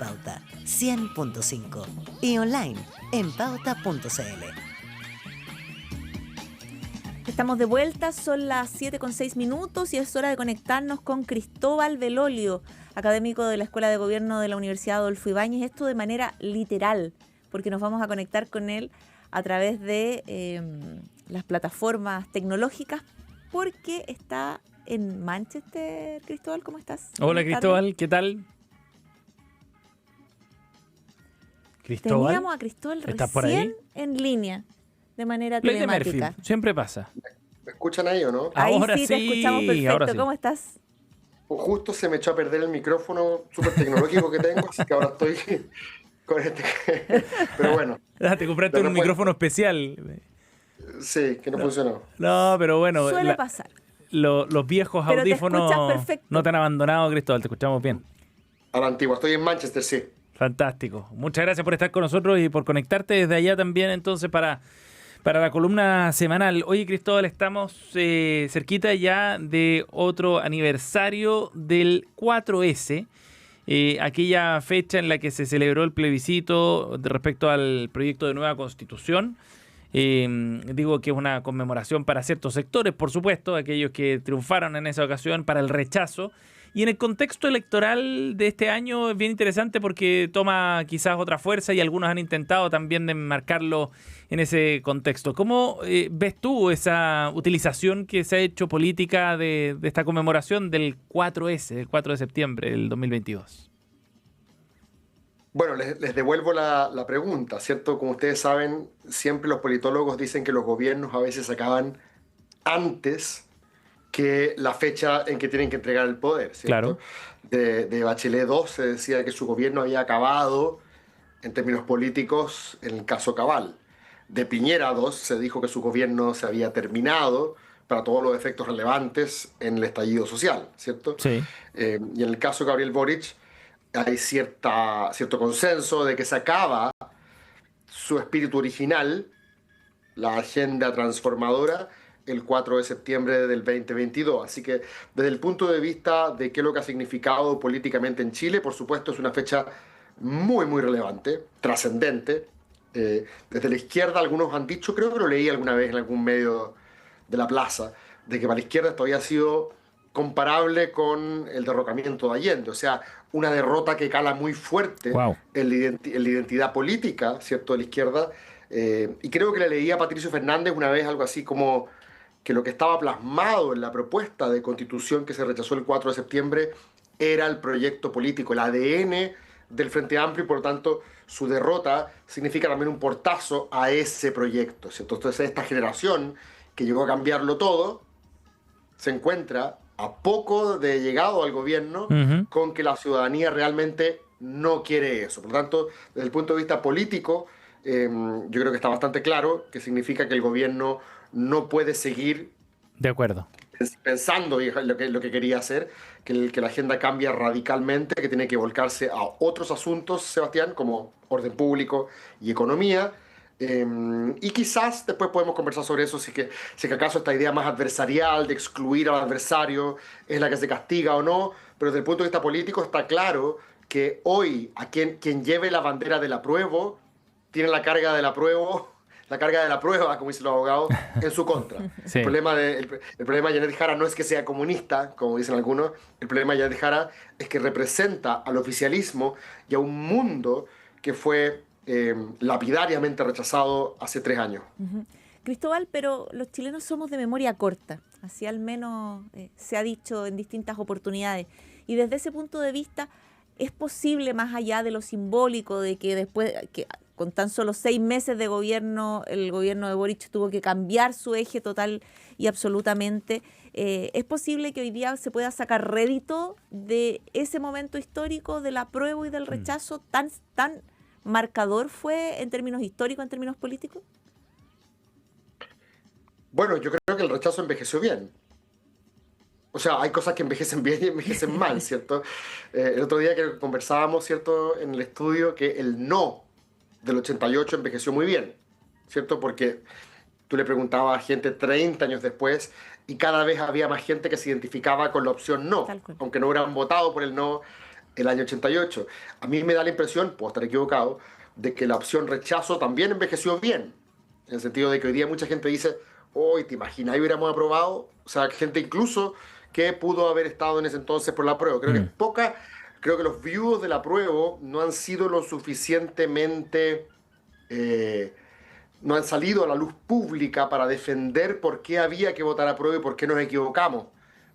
Pauta 100.5 y online en pauta.cl. Estamos de vuelta, son las 7:06 y es hora de conectarnos con Cristóbal Belolio, académico de la Escuela de Gobierno de la Universidad Adolfo Ibáñez. Esto de manera literal, porque nos vamos a conectar con él a través de las plataformas tecnológicas, porque está en Manchester. Cristóbal, ¿cómo estás? Hola Cristóbal, ¿qué tal? Cristóbal, teníamos a Cristóbal ¿estás por recién ahí? en línea, de manera Ley de telemática. Murphy, siempre pasa. ¿Me escuchan ahí o no? Ahí Ahora sí, te sí, escuchamos perfecto. ahora sí. ¿Cómo estás? Justo se me echó a perder el micrófono súper tecnológico que tengo, así que ahora estoy con este. Pero bueno, Te compraste de un repente- micrófono especial. sí, que no funcionó. No, pero bueno, Suele pasar. los viejos Pero te audífonos escuchas perfecto. no te han abandonado, Cristóbal, te escuchamos bien. A la antigua, estoy en Manchester, sí. Fantástico. Muchas gracias por estar con nosotros y por conectarte desde allá también entonces para la columna semanal. Oye, Cristóbal, estamos cerquita ya de otro aniversario del 4S, aquella fecha en la que se celebró el plebiscito respecto al proyecto de nueva constitución. Digo que es una conmemoración para ciertos sectores, por supuesto, aquellos que triunfaron en esa ocasión, para el rechazo. Y en el contexto electoral de este año es bien interesante porque toma quizás otra fuerza y algunos han intentado también de enmarcarlo en ese contexto. ¿Cómo ves tú esa utilización que se ha hecho política de esta conmemoración del 4S, del 4 de septiembre del 2022? Bueno, les devuelvo la pregunta, ¿cierto? Como ustedes saben, siempre los politólogos dicen que los gobiernos a veces acaban antes que la fecha en que tienen que entregar el poder, ¿cierto? Claro. De Bachelet 2 se decía que su gobierno había acabado en términos políticos en el caso Cabal. De Piñera 2 se dijo que su gobierno se había terminado para todos los efectos relevantes en el estallido social, ¿cierto? Sí. Y en el caso de Gabriel Boric hay cierto consenso de que se acaba su espíritu original, la agenda transformadora, el 4 de septiembre del 2022. Así que desde el punto de vista de qué es lo que ha significado políticamente en Chile, por supuesto es una fecha muy, muy relevante, trascendente. Desde la izquierda algunos han dicho, creo que lo leí alguna vez en algún medio de la plaza, de que para la izquierda esto había sido comparable con el derrocamiento de Allende, o sea, una derrota que cala muy fuerte Wow. en la identidad política, ¿cierto?, de la izquierda. Y creo que le leí a Patricio Fernández una vez algo así como que lo que estaba plasmado en la propuesta de constitución que se rechazó el 4 de septiembre era el proyecto político, el ADN del Frente Amplio, y por lo tanto su derrota significa también un portazo a ese proyecto, ¿cierto? Entonces esta generación que llegó a cambiarlo todo se encuentra a poco de llegado al gobierno con que la ciudadanía realmente no quiere eso. Por lo tanto, desde el punto de vista político, yo creo que está bastante claro que significa que el gobierno no puede seguir De acuerdo. pensando lo que quería hacer, que la agenda cambia radicalmente, que tiene que volcarse a otros asuntos, Sebastián, como orden público y economía. Y quizás después podemos conversar sobre eso, si es que acaso esta idea más adversarial de excluir al adversario es la que se castiga o no, pero desde el punto de vista político está claro que hoy a quien lleve la bandera del apruebo tiene la carga del apruebo, la carga de la prueba, como dicen los abogados, en su contra. Sí. El problema de Janet Jara no es que sea comunista, como dicen algunos, el problema de Janet Jara es que representa al oficialismo y a un mundo que fue lapidariamente rechazado hace 3 años. Cristóbal, pero los chilenos somos de memoria corta, así al menos se ha dicho en distintas oportunidades. Y desde ese punto de vista, ¿es posible, más allá de lo simbólico, de que después, que con tan solo 6 meses de gobierno, el gobierno de Boric tuvo que cambiar su eje total y absolutamente, ¿es posible que hoy día se pueda sacar rédito de ese momento histórico del apruebo y del rechazo tan marcador fue en términos históricos, en términos políticos? Bueno, yo creo que el rechazo envejeció bien. O sea, hay cosas que envejecen bien y envejecen mal, ¿cierto? El otro día que conversábamos, ¿cierto?, en el estudio, que el no del 88 envejeció muy bien, ¿cierto? Porque tú le preguntabas a gente 30 años después y cada vez había más gente que se identificaba con la opción no, Tal cual. aunque no hubieran votado por el no. el año 88. A mí me da la impresión, puedo estar equivocado, de que la opción rechazo también envejeció bien, en el sentido de que hoy día mucha gente dice, hoy te imaginas, hubiéramos aprobado, o sea, gente incluso que pudo haber estado en ese entonces por la prueba. Creo que los views del apruebo no han sido lo suficientemente, no han salido a la luz pública para defender por qué había que votar apruebo y por qué nos equivocamos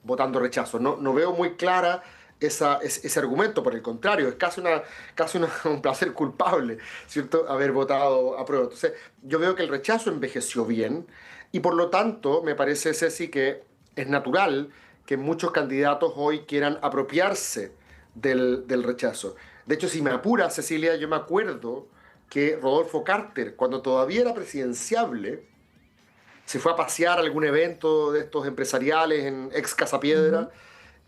votando rechazo. No veo muy clara ese argumento, por el contrario, es un placer culpable, ¿cierto?, haber votado apruebo. Entonces, yo veo que el rechazo envejeció bien y por lo tanto me parece, Ceci, que es natural que muchos candidatos hoy quieran apropiarse del rechazo. De hecho, si me apura, Cecilia, yo me acuerdo que Rodolfo Carter, cuando todavía era presidenciable, se fue a pasear a algún evento de estos empresariales en ex Casa Piedra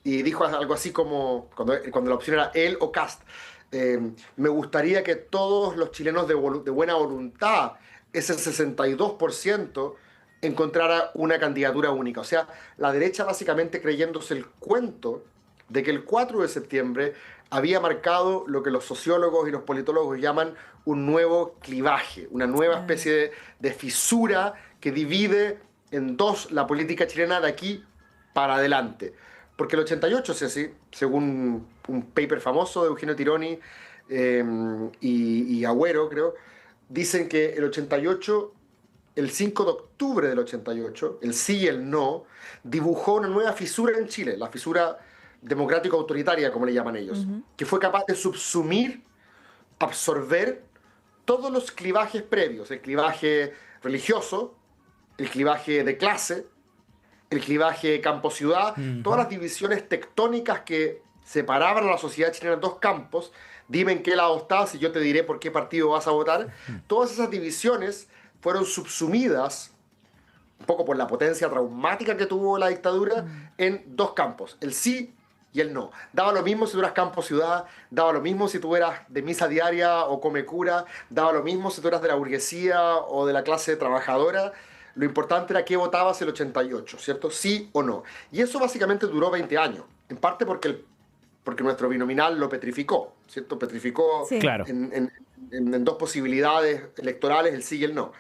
y dijo algo así como, cuando la opción era él o Kast, me gustaría que todos los chilenos de buena voluntad, ese 62%, encontrara una candidatura única. O sea, la derecha básicamente creyéndose el cuento de que el 4 de septiembre había marcado lo que los sociólogos y los politólogos llaman un nuevo clivaje, una nueva especie de fisura que divide en dos la política chilena de aquí para adelante. Porque el 88, Ceci, según un paper famoso de Eugenio Tironi y Agüero, creo, dicen que el 88, el 5 de octubre del 88, el sí y el no, dibujó una nueva fisura en Chile, la fisura democrático-autoritaria, como le llaman ellos, que fue capaz de subsumir, absorber todos los clivajes previos, el clivaje religioso, el clivaje de clase, el clivaje campo-ciudad, todas las divisiones tectónicas que separaban a la sociedad chilena en dos campos, dime en qué lado estás y yo te diré por qué partido vas a votar, todas esas divisiones fueron subsumidas, un poco por la potencia traumática que tuvo la dictadura, en dos campos, el sí y el no. Daba lo mismo si tú eras campo-ciudad, daba lo mismo si tú eras de misa diaria o come cura, daba lo mismo si tú eras de la burguesía o de la clase trabajadora. Lo importante era qué votabas el 88, ¿cierto? Sí o no. Y eso básicamente duró 20 años, en parte porque nuestro binominal lo petrificó, ¿cierto? Petrificó Sí. Claro. en dos posibilidades electorales, el sí y el no.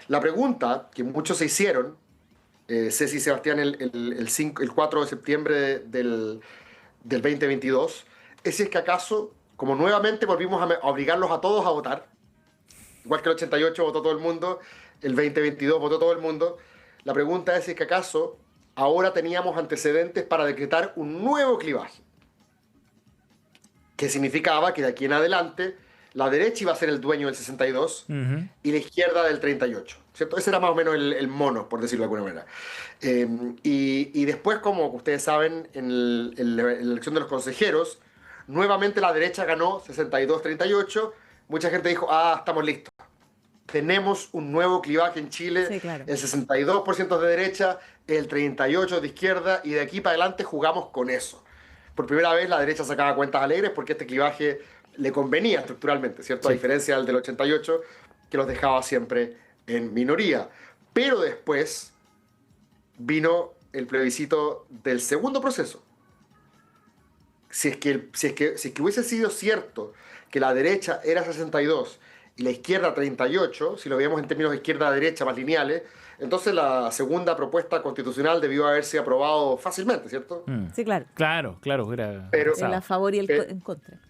La pregunta que muchos se hicieron, Ceci y Sebastián, el 4 de septiembre del 2022, es si es que acaso, como nuevamente volvimos a obligarlos a todos a votar, igual que el 88 votó todo el mundo, el 2022 votó todo el mundo, la pregunta es si es que acaso ahora teníamos antecedentes para decretar un nuevo clivaje, que significaba que de aquí en adelante la derecha iba a ser el dueño del 62 y la izquierda del 38, ¿cierto? Ese era más o menos el mono, por decirlo de alguna manera. Y después, como ustedes saben, en la elección de los consejeros, nuevamente la derecha ganó 62-38. Mucha gente dijo, estamos listos. Tenemos un nuevo clivaje en Chile, Sí, claro. el 62% de derecha, el 38% de izquierda, y de aquí para adelante jugamos con eso. Por primera vez la derecha sacaba cuentas alegres porque este clivaje le convenía estructuralmente, ¿cierto? A diferencia del 88, que los dejaba siempre en minoría. Pero después vino el plebiscito del segundo proceso. Si es que hubiese sido cierto que la derecha era 62 y la izquierda 38, si lo veíamos en términos de izquierda-derecha más lineales, entonces la segunda propuesta constitucional debió haberse aprobado fácilmente, ¿cierto? Sí, claro. Claro. Era Pero- El a favor y el en contra.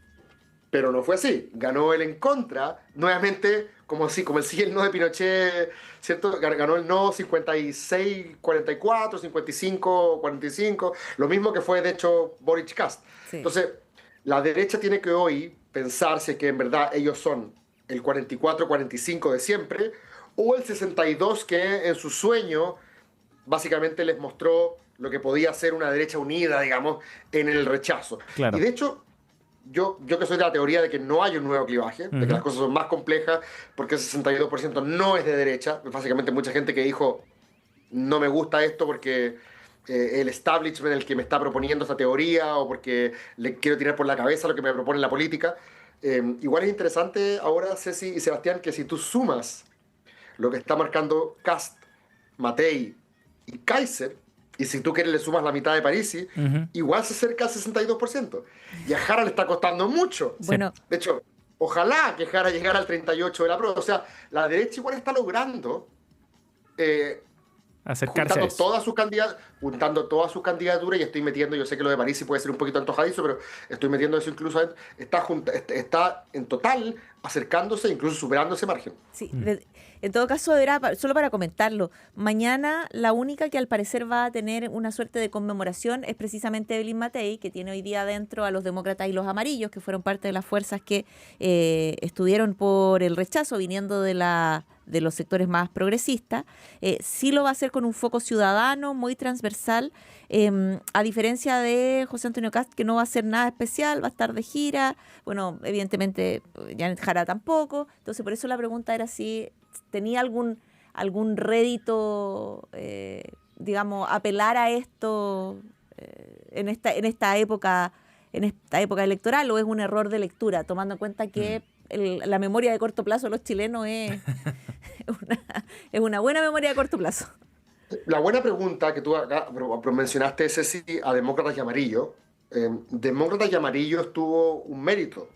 Pero no fue así. Ganó el en contra, nuevamente, como el sí y el no de Pinochet, ¿cierto? Ganó el no 56-44, 55-45, lo mismo que fue, de hecho, Boric Kast. Sí. Entonces, la derecha tiene que hoy pensarse que en verdad ellos son el 44-45 de siempre, o el 62 que en su sueño básicamente les mostró lo que podía ser una derecha unida, digamos, en el rechazo. Claro. Y de hecho, yo que soy de la teoría de que no hay un nuevo clivaje, de que las cosas son más complejas, porque el 62% no es de derecha. Básicamente mucha gente que dijo, no me gusta esto porque el establishment el que me está proponiendo esta teoría, o porque le quiero tirar por la cabeza lo que me propone la política. Igual es interesante ahora, Ceci y Sebastián, que si tú sumas lo que está marcando Kast, Matei y Kaiser, Y si tú quieres le sumas la mitad de Parisi, igual se acerca al 62%. Y a Jara le está costando mucho. Bueno, De hecho, ojalá que Jara llegara al 38% de la prueba. O sea, la derecha igual está logrando Acercarse a eso. juntando todas sus candidaturas, y estoy metiendo, yo sé que lo de Parisi puede ser un poquito antojadizo, pero estoy metiendo eso incluso adentro. Está en total acercándose, incluso superando ese margen. sí, en todo caso, solo para comentarlo, mañana la única que al parecer va a tener una suerte de conmemoración es precisamente Evelyn Matei, que tiene hoy día adentro a los demócratas y los amarillos, que fueron parte de las fuerzas que estuvieron por el rechazo, viniendo de los sectores más progresistas. Sí lo va a hacer con un foco ciudadano muy transversal, a diferencia de José Antonio Kast, que no va a hacer nada especial, va a estar de gira. Bueno, evidentemente Janet Jara tampoco. Entonces, por eso la pregunta era si tenía algún rédito, digamos, apelar a esto en esta época electoral, o es un error de lectura, tomando en cuenta que la memoria de corto plazo de los chilenos es una buena memoria de corto plazo. La buena pregunta que tú acá mencionaste, Ceci, a Demócratas y Amarillo. Demócratas y Amarillo tuvo un mérito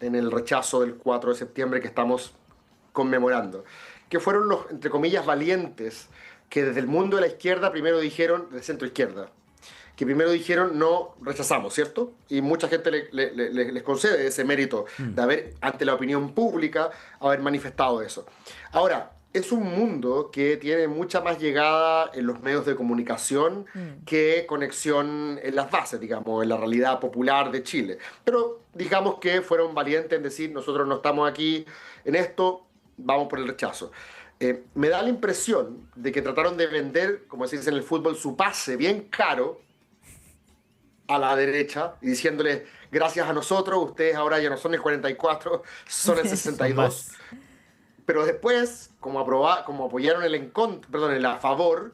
en el rechazo del 4 de septiembre que estamos conmemorando, que fueron los, entre comillas, valientes que desde el mundo de la izquierda primero dijeron, de centro izquierda, que primero dijeron no rechazamos, ¿cierto? Y mucha gente les concede ese mérito de haber, ante la opinión pública, haber manifestado eso. Ahora, es un mundo que tiene mucha más llegada en los medios de comunicación que conexión en las bases, digamos, en la realidad popular de Chile. Pero digamos que fueron valientes en decir, nosotros no estamos aquí en esto, vamos por el rechazo. Me da la impresión de que trataron de vender, como se dice en el fútbol, su pase bien caro a la derecha, y diciéndoles, gracias a nosotros, ustedes ahora ya no son el 44, son el 62. Pero después, como apoyaron el a favor,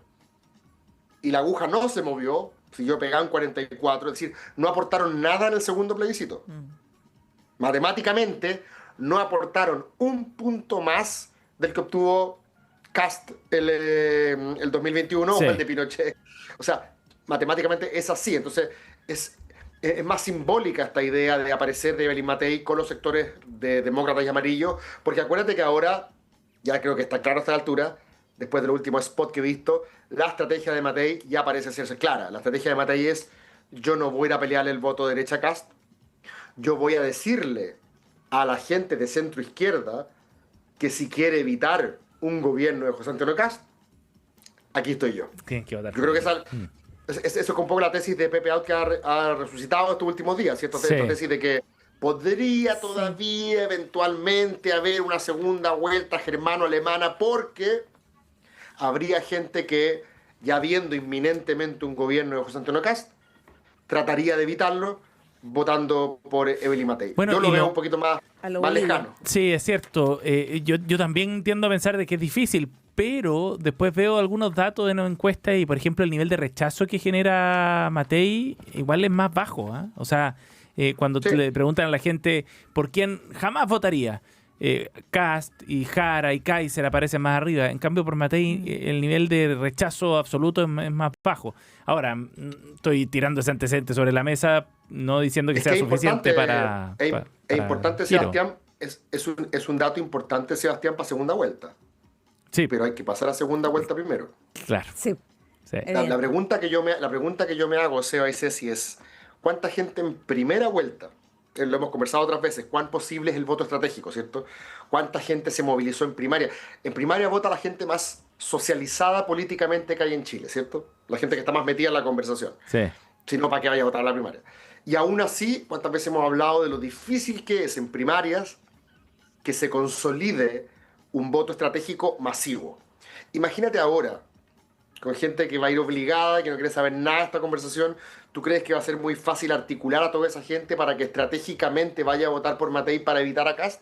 y la aguja no se movió, siguió pegada en 44, es decir, no aportaron nada en el segundo plebiscito. Matemáticamente, no aportaron un punto más del que obtuvo Kast el 2021 o el de Pinochet. O sea, matemáticamente es así. Entonces, es más simbólica esta idea de aparecer de Evelyn Matei con los sectores de demócratas y amarillos, porque acuérdate que ahora, ya creo que está claro a esta altura, después del último spot que he visto, la estrategia de Matei ya parece hacerse clara. La estrategia de Matei es, yo no voy a ir a pelearle el voto derecha a Kast, yo voy a decirle a la gente de centro izquierda que si quiere evitar un gobierno de José Antonio Kast, aquí estoy yo. Tienen que votar. Yo creo que eso es un poco la tesis de Pepe Out que ha resucitado estos últimos días, ¿cierto? Sí. Esta tesis de que podría todavía eventualmente haber una segunda vuelta germano-alemana, porque habría gente que, ya viendo inminentemente un gobierno de José Antonio Kast, trataría de evitarlo votando por Evelyn Matei. Bueno, yo lo veo un poquito más lejano. Sí, es cierto. Yo también tiendo a pensar de que es difícil, pero después veo algunos datos de una encuesta y, por ejemplo, el nivel de rechazo que genera Matei igual es más bajo. O sea, cuando le preguntan a la gente por quién jamás votaría, Kast y Jara y Kaiser aparecen más arriba. En cambio, por Matei el nivel de rechazo absoluto es más bajo. Ahora, estoy tirando ese antecedente sobre la mesa, no diciendo que sea suficiente para... Es importante, Sebastián, es un dato importante, Sebastián, para segunda vuelta. Sí. Pero hay que pasar a segunda vuelta primero. Claro. Sí. La pregunta que yo me hago, Seba y Ceci, es ¿cuánta gente en primera vuelta? Lo hemos conversado otras veces, ¿cuán posible es el voto estratégico, cierto? ¿Cuánta gente se movilizó en primaria? En primaria vota la gente más socializada políticamente que hay en Chile, ¿cierto? La gente que está más metida en la conversación. Sí. Si no, ¿para qué vaya a votar a la primaria? Y aún así, ¿cuántas veces hemos hablado de lo difícil que es en primarias que se consolide un voto estratégico masivo? Imagínate ahora, con gente que va a ir obligada, que no quiere saber nada de esta conversación, ¿tú crees que va a ser muy fácil articular a toda esa gente para que estratégicamente vaya a votar por Matei para evitar a Kast?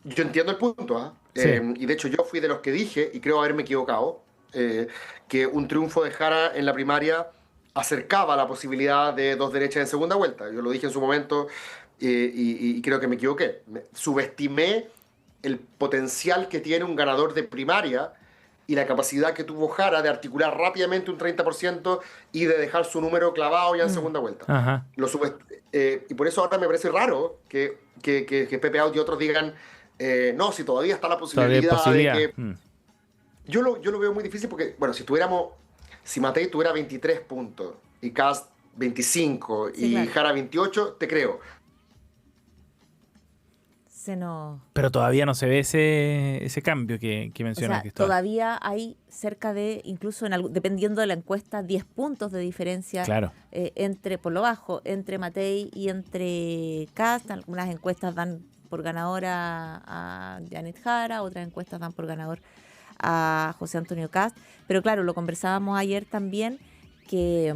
Yo entiendo el punto, Sí. Y de hecho yo fui de los que dije, y creo haberme equivocado, que un triunfo de Jara en la primaria acercaba la posibilidad de dos derechas en segunda vuelta. Yo lo dije en su momento y creo que me equivoqué. Subestimé el potencial que tiene un ganador de primaria y la capacidad que tuvo Jara de articular rápidamente un 30% y de dejar su número clavado ya en segunda vuelta. Ajá. Y por eso ahora me parece raro que Pepe Out y otros digan, no, si todavía está la posibilidad, de que... Yo lo veo muy difícil porque, bueno, si Matei tuviera 23 puntos y Kast 25 Sí, y claro. Jara 28, te creo. Pero todavía no se ve ese cambio que O menciona sea, Cristóbal. todavía hay cerca de, incluso dependiendo de la encuesta, 10 puntos de diferencia Claro. por lo bajo, entre Matei y entre Kast. Algunas encuestas dan por ganadora a Janet Jara, otras encuestas dan por ganador a José Antonio Kast. Pero claro, lo conversábamos ayer también, que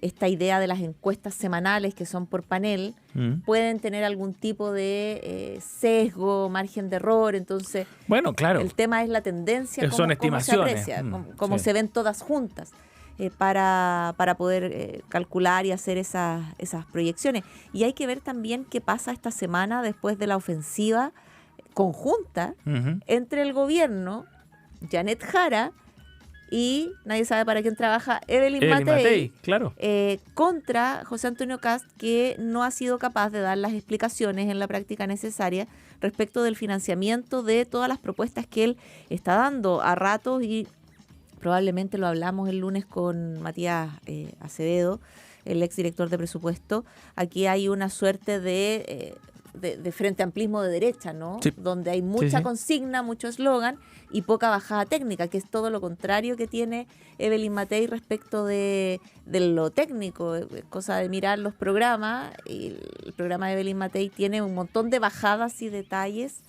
esta idea de las encuestas semanales que son por panel pueden tener algún tipo de sesgo, margen de error. Entonces, Bueno, claro. el tema es la tendencia, Son cómo se estimaciones. aprecia, cómo Sí. se ven todas juntas, para poder calcular y hacer esas proyecciones. Y hay que ver también qué pasa esta semana después de la ofensiva conjunta Ujú. entre el gobierno, Janet Jara, y nadie sabe para quién trabaja, Evelyn Matei, claro. contra José Antonio Kast, que no ha sido capaz de dar las explicaciones en la práctica necesarias respecto del financiamiento de todas las propuestas que él está dando a ratos, y probablemente lo hablamos el lunes con Matías Acevedo, el exdirector de presupuesto. Aquí hay una suerte de frente amplismo de derecha, ¿no? Sí. Donde hay mucha Sí. consigna, mucho eslogan y poca bajada técnica, que es todo lo contrario que tiene Evelyn Matei respecto de lo técnico. Es cosa de mirar los programas, y el programa de Evelyn Matei tiene un montón de bajadas y detalles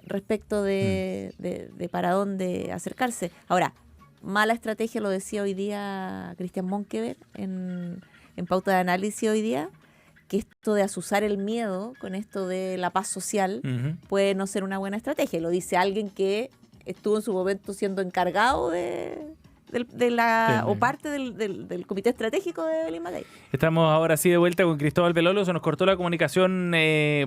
respecto de para dónde acercarse. Ahora, mala estrategia, lo decía hoy día Cristian Monkever en Pauta de Análisis hoy día, que esto de azuzar el miedo con esto de la paz social Ujú. puede no ser una buena estrategia. Lo dice alguien que estuvo en su momento siendo encargado o parte del comité estratégico de Evelyn Matei. Estamos ahora sí de vuelta con Cristóbal Belolo. Se nos cortó la comunicación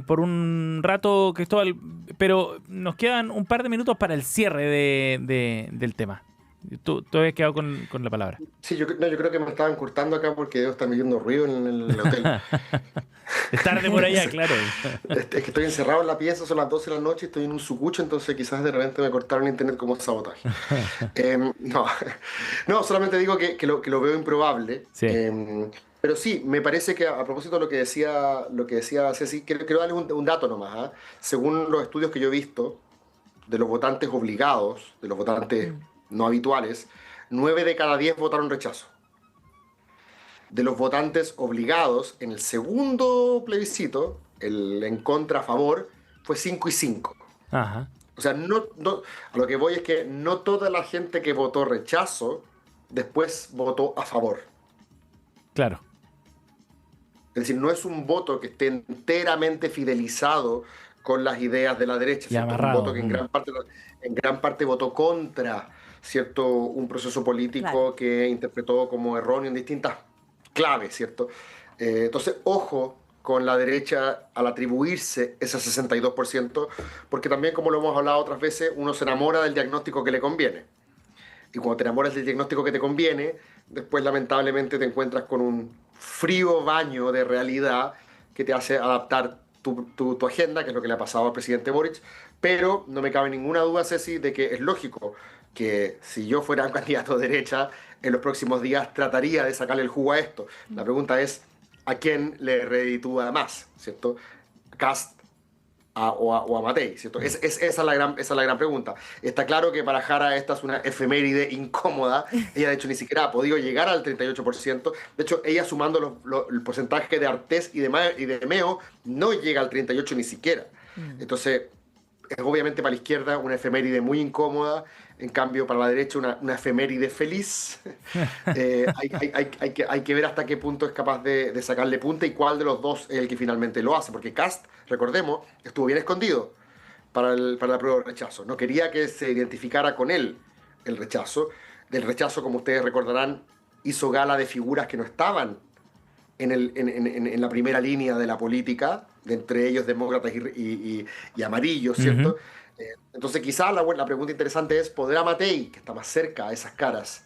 por un rato, Cristóbal, pero nos quedan un par de minutos para el cierre del tema. Tú habías quedado con la palabra. Sí, yo creo que me estaban cortando acá porque debo estar viendo ruido en el hotel. Es tarde por allá, claro. Es que estoy encerrado en la pieza, son las 12 de la noche, estoy en un sucucho, entonces quizás de repente me cortaron internet como sabotaje. No, solamente digo que lo veo improbable. Sí. Pero sí, me parece que a propósito de lo que decía Ceci, quiero darle un dato nomás. ¿Ah? Según los estudios que yo he visto, de los votantes obligados, de los votantes no habituales, 9 de cada 10 votaron rechazo. De los votantes obligados, en el segundo plebiscito, el en contra a favor, fue 5 y 5. Ajá. O sea, a lo que voy es que no toda la gente que votó rechazo después votó a favor. Claro. Es decir, no es un voto que esté enteramente fidelizado con las ideas de la derecha. Y ¿cierto? amarrado. Un voto que en gran parte votó contra, ¿cierto? Un proceso político Claro. que interpretó como erróneo en distintas claves, ¿cierto? Entonces, ojo con la derecha al atribuirse ese 62%, porque también, como lo hemos hablado otras veces, uno se enamora del diagnóstico que le conviene. Y cuando te enamoras del diagnóstico que te conviene, después lamentablemente te encuentras con un frío baño de realidad que te hace adaptar tu agenda, que es lo que le ha pasado al presidente Boric. Pero no me cabe ninguna duda, Ceci, de que es lógico que si yo fuera un candidato de derecha, en los próximos días trataría de sacarle el jugo a esto. La pregunta es, ¿a quién le reditúa más? ¿Cierto? Kast o a Matei, ¿cierto? Esa es la gran pregunta. Está claro que para Jara esta es una efeméride incómoda. Ella, de hecho, ni siquiera ha podido llegar al 38%. De hecho, ella sumando el porcentaje de Artés y de Meo, no llega al 38% ni siquiera. Entonces, es obviamente para la izquierda una efeméride muy incómoda. En cambio, para la derecha, una efeméride feliz. Hay que ver hasta qué punto es capaz de sacarle punta y cuál de los dos es el que finalmente lo hace. Porque Kast, recordemos, estuvo bien escondido para la prueba de rechazo. No quería que se identificara con él el rechazo. Del rechazo, como ustedes recordarán, hizo gala de figuras que no estaban en la primera línea de la política, de entre ellos demócratas y amarillos, ¿cierto? Entonces quizás la pregunta interesante es, ¿podrá Matei, que está más cerca a esas caras,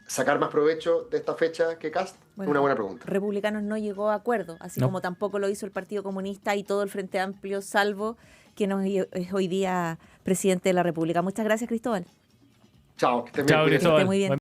sacar más provecho de esta fecha que Kast? Bueno, una buena pregunta. Republicanos no llegó a acuerdo, así No. como tampoco lo hizo el Partido Comunista y todo el Frente Amplio, salvo quien es hoy día presidente de la República. Muchas gracias, Cristóbal. Chao, que estén bien. Chao, cuídense. Cristóbal. Muy bien.